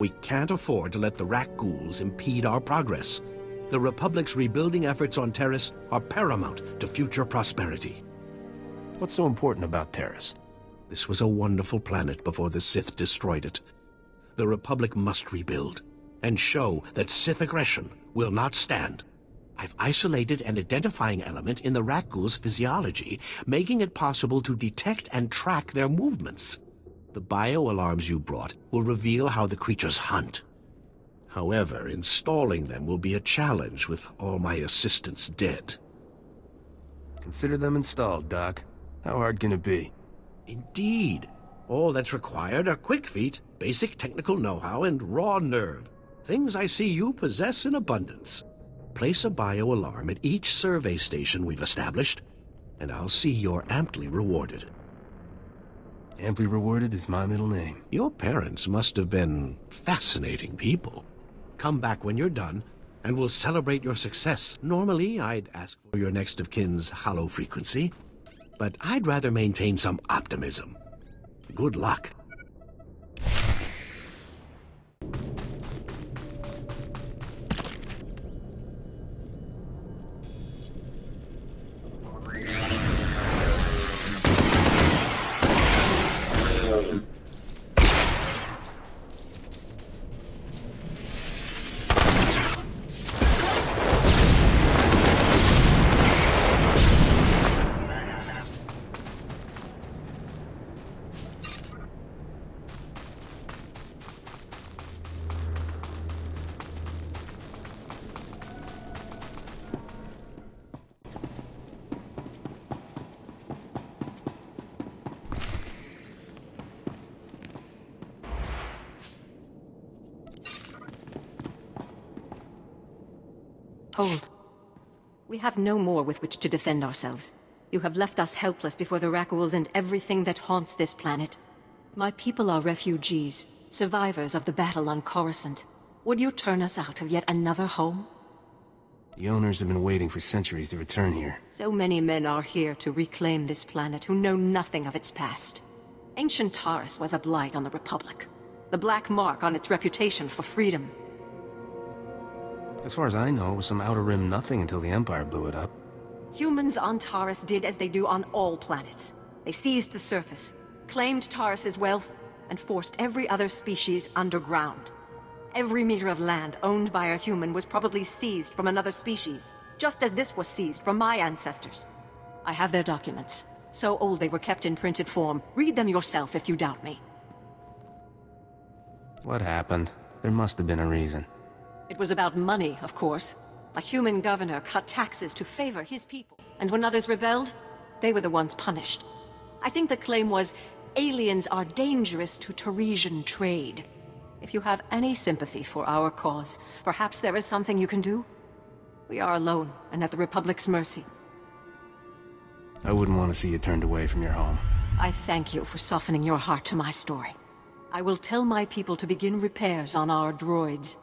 We can't afford to let the Rakghouls impede our progress. The Republic's rebuilding efforts on Taris are paramount to future prosperity. What's so important about Taris? This was a wonderful planet before the Sith destroyed it. The Republic must rebuild, and show that Sith aggression will not stand. I've isolated an identifying element in the Rakghouls' physiology, making it possible to detect and track their movements. The bio-alarms you brought will reveal how the creatures hunt. However, installing them will be a challenge with all my assistants dead. Consider them installed, Doc. How hard can it be? Indeed. All that's required are quick feet, basic technical know-how, and raw nerve. Things I see you possess in abundance. Place a bio-alarm at each survey station we've established, and I'll see you're amply rewarded. Amply rewarded is my middle name. Your parents must have been fascinating people. Come back when you're done, and we'll celebrate your success. Normally, I'd ask for your next of kin's hollow frequency, but I'd rather maintain some optimism. Good luck. Hold. We have no more with which to defend ourselves. You have left us helpless before the Rakghouls and everything that haunts this planet. My people are refugees, survivors of the battle on Coruscant. Would you turn us out of yet another home? The owners have been waiting for centuries to return here. So many men are here to reclaim this planet who know nothing of its past. Ancient Taris was a blight on the Republic. The black mark on its reputation for freedom. As far as I know, it was some Outer Rim nothing until the Empire blew it up. Humans on Taris did as they do on all planets. They seized the surface, claimed Taris's wealth, and forced every other species underground. Every meter of land owned by a human was probably seized from another species, just as this was seized from my ancestors. I have their documents. So old they were kept in printed form. Read them yourself if you doubt me. What happened? There must have been a reason. It was about money, of course. A human governor cut taxes to favor his people, and when others rebelled, they were the ones punished. I think the claim was, aliens are dangerous to Tarisian trade. If you have any sympathy for our cause, perhaps there is something you can do? We are alone, and at the Republic's mercy. I wouldn't want to see you turned away from your home. I thank you for softening your heart to my story. I will tell my people to begin repairs on our droids.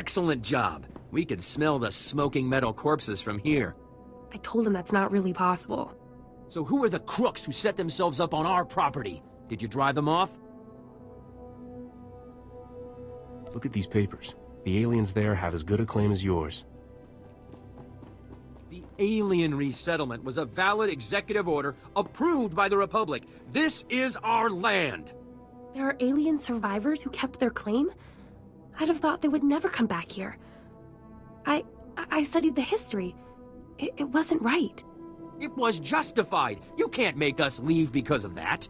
Excellent job. We could smell the smoking metal corpses from here. I told him that's not really possible. So who are the crooks who set themselves up on our property? Did you drive them off? Look at these papers. The aliens there have as good a claim as yours. The alien resettlement was a valid executive order approved by the Republic. This is our land! There are alien survivors who kept their claim? I'd have thought they would never come back here. I studied the history. It wasn't right. It was justified. You can't make us leave because of that.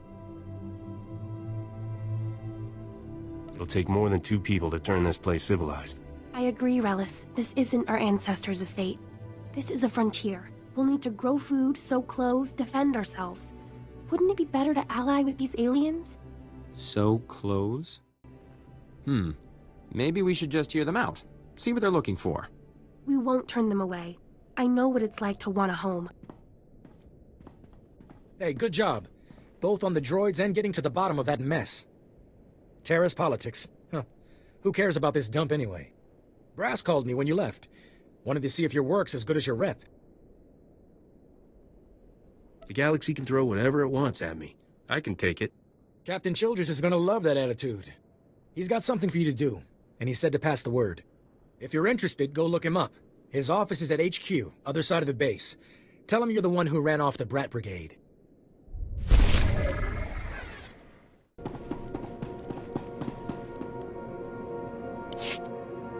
It'll take more than 2 people to turn this place civilized. I agree, Relis. This isn't our ancestors' estate. This is a frontier. We'll need to grow food, sew clothes, defend ourselves. Wouldn't it be better to ally with these aliens? Sew clothes? Maybe we should just hear them out. See what they're looking for. We won't turn them away. I know what it's like to want a home. Hey, good job. Both on the droids and getting to the bottom of that mess. Taris politics. Huh. Who cares about this dump anyway? Brass called me when you left. Wanted to see if your work's as good as your rep. The galaxy can throw whatever it wants at me. I can take it. Captain Childress is gonna love that attitude. He's got something for you to do, and he said to pass the word. If you're interested, go look him up. His office is at HQ, other side of the base. Tell him you're the one who ran off the Brat Brigade.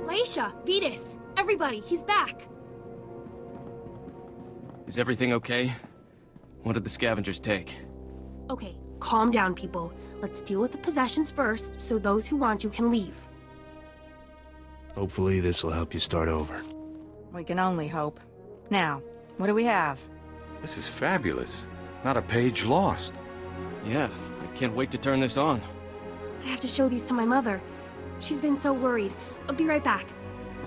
Laisha, Vetus, everybody, he's back. Is everything okay? What did the scavengers take? Okay, calm down, people. Let's deal with the possessions first, so those who want to can leave. Hopefully this will help you start over. We can only hope. Now, what do we have? This is fabulous. Not a page lost. Yeah, I can't wait to turn this on. I have to show these to my mother. She's been so worried. I'll be right back.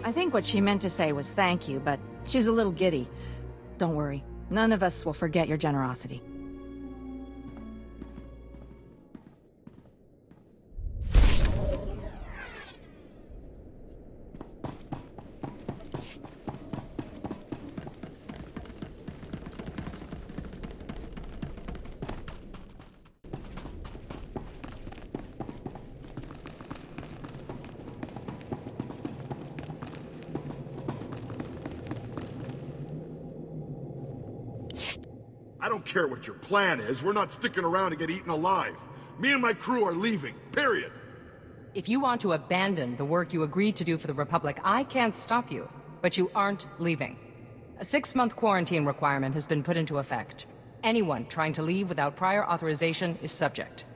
I think what she meant to say was thank you, but she's a little giddy. Don't worry. None of us will forget your generosity. I don't care what your plan is, we're not sticking around to get eaten alive. Me and my crew are leaving, period. If you want to abandon the work you agreed to do for the Republic, I can't stop you. But you aren't leaving. A 6-month quarantine requirement has been put into effect. Anyone trying to leave without prior authorization is subject.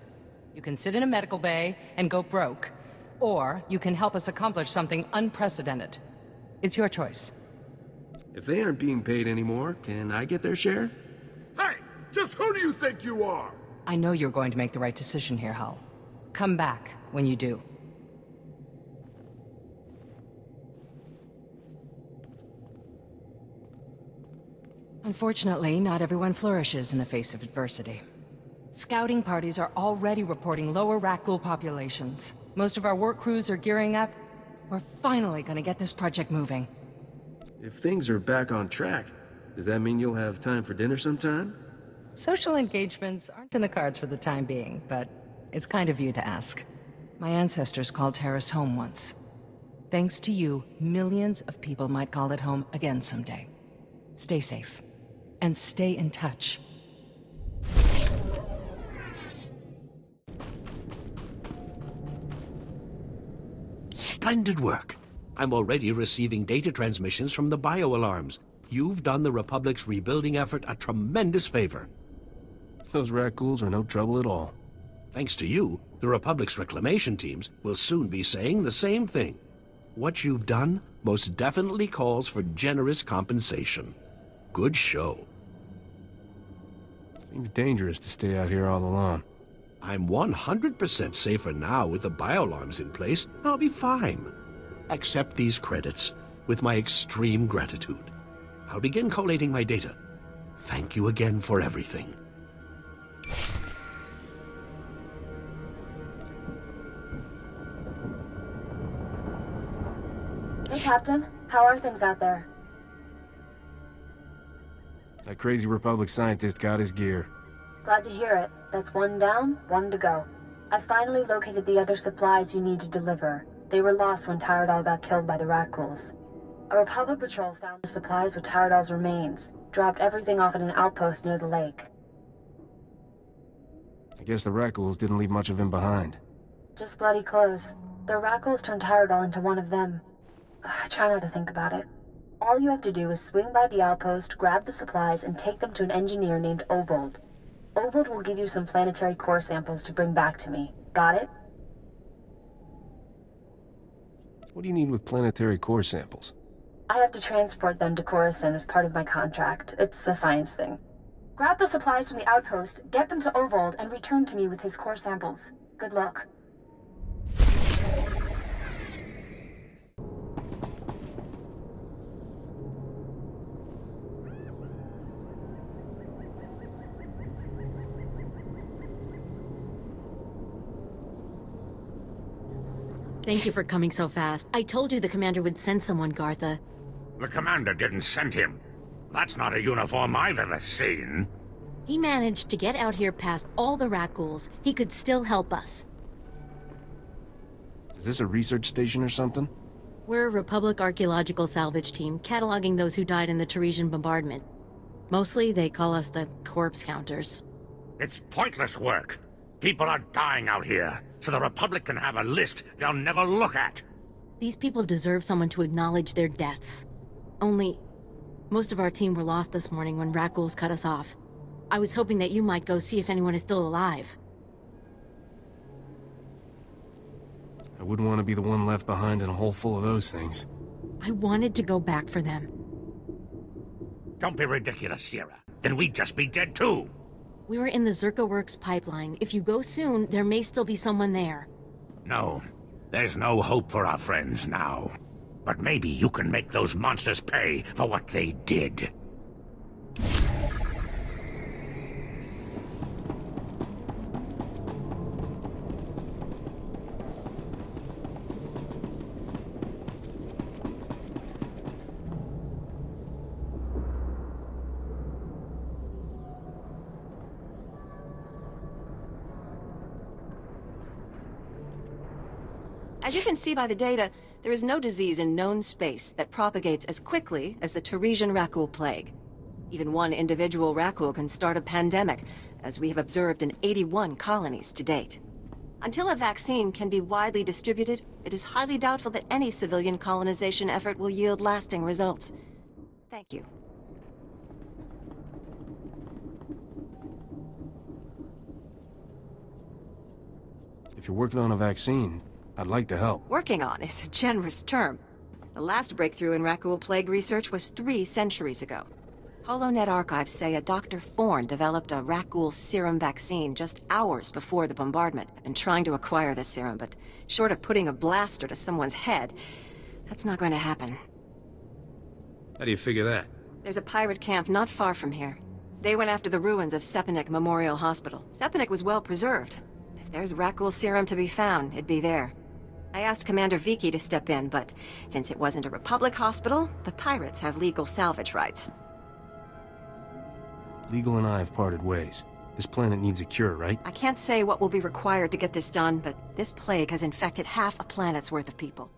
You can sit in a medical bay and go broke, or you can help us accomplish something unprecedented. It's your choice. If they aren't being paid anymore, can I get their share? Hey, just who do you think you are? I know you're going to make the right decision here, Hull. Come back when you do. Unfortunately, not everyone flourishes in the face of adversity. Scouting parties are already reporting lower Rakghoul populations. Most of our work crews are gearing up. We're finally gonna get this project moving. If things are back on track, does that mean you'll have time for dinner sometime? Social engagements aren't in the cards for the time being, but it's kind of you to ask. My ancestors called Taris home once. Thanks to you, millions of people might call it home again someday. Stay safe. And stay in touch. Splendid work. I'm already receiving data transmissions from the bio-alarms. You've done the Republic's rebuilding effort a tremendous favor. Those Rakghouls are no trouble at all. Thanks to you, the Republic's reclamation teams will soon be saying the same thing. What you've done most definitely calls for generous compensation. Good show. Seems dangerous to stay out here all alone. I'm 100% safer now with the bio-alarms in place. I'll be fine. Accept these credits with my extreme gratitude. I'll begin collating my data. Thank you again for everything. Captain. How are things out there? That crazy Republic scientist got his gear. Glad to hear it. That's one down, one to go. I finally located the other supplies you need to deliver. They were lost when Taradal got killed by the Rakghouls. A Republic patrol found the supplies with Taradal's remains, dropped everything off at an outpost near the lake. I guess the Rakghouls didn't leave much of him behind. Just bloody close. The Rakghouls turned Taradal into one of them. Try not to think about it. All you have to do is swing by the outpost, grab the supplies, and take them to an engineer named Ovold. Ovold will give you some planetary core samples to bring back to me. Got it? What do you need with planetary core samples? I have to transport them to Coruscant as part of my contract. It's a science thing. Grab the supplies from the outpost, get them to Ovold, and return to me with his core samples. Good luck. Thank you for coming so fast. I told you the commander would send someone, Gartha. The commander didn't send him. That's not a uniform I've ever seen. He managed to get out here past all the Rakghouls. He could still help us. Is this a research station or something? We're a Republic archaeological salvage team, cataloging those who died in the Tarisian bombardment. Mostly, they call us the corpse counters. It's pointless work. People are dying out here, so the Republic can have a list they'll never look at. These people deserve someone to acknowledge their deaths. Only, most of our team were lost this morning when Rakghouls cut us off. I was hoping that you might go see if anyone is still alive. I wouldn't want to be the one left behind in a hole full of those things. I wanted to go back for them. Don't be ridiculous, Sierra. Then we'd just be dead too. We were in the Zerka Works pipeline. If you go soon, there may still be someone there. No, there's no hope for our friends now. But maybe you can make those monsters pay for what they did. As you can see by the data, there is no disease in known space that propagates as quickly as the Tarisian Rakghoul plague. Even one individual Rakghoul can start a pandemic, as we have observed in 81 colonies to date. Until a vaccine can be widely distributed, it is highly doubtful that any civilian colonization effort will yield lasting results. Thank you. If you're working on a vaccine, I'd like to help. Working on is a generous term. The last breakthrough in Rakghoul plague research was 3 centuries ago. HoloNet archives say a Dr. Forn developed a Rakghoul serum vaccine just hours before the bombardment. I've been trying to acquire the serum, but short of putting a blaster to someone's head, that's not going to happen. How do you figure that? There's a pirate camp not far from here. They went after the ruins of Sepanik Memorial Hospital. Sepanik was well preserved. If there's Rakghoul serum to be found, it'd be there. I asked Commander Viki to step in, but since it wasn't a Republic hospital, the pirates have legal salvage rights. Legal and I have parted ways. This planet needs a cure, right? I can't say what will be required to get this done, but this plague has infected half a planet's worth of people.